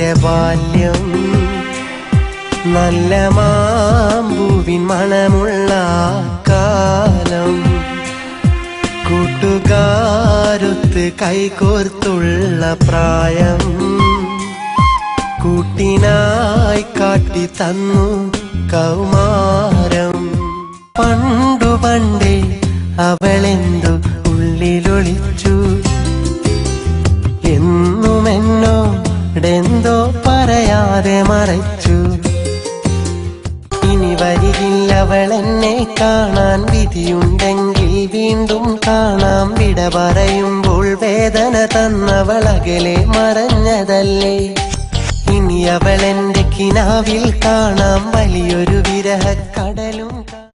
എന്റെ ബാല്യം നല്ല മാമ്പൂവിൻ മണമുള്ള കാലം കൂട്ടുകാരൊത്ത് കൈകോർത്തുള്ള പ്രായം കൂട്ടിനായി കാട്ടി തന്നു കൗമാരം പണ്ടു പണ്ടേ അവളെന്തു ഉള്ളിലൊളിച്ചു എന്നുമെന്നോടെന്തോ പറയാതെ മറച്ചു ഇനി വരികില്ലവളെന്നെ കാണാൻ വിധിയുണ്ടെങ്കിൽ വീണ്ടും കാണാം വിട പറയുമ്പോൾ വേദന തന്നവളകലെ മറഞ്ഞതല്ലേ ഇനി അവളെന്റെ കിനാവിൽ കാണാം വലിയൊരു വിരഹക്കടലും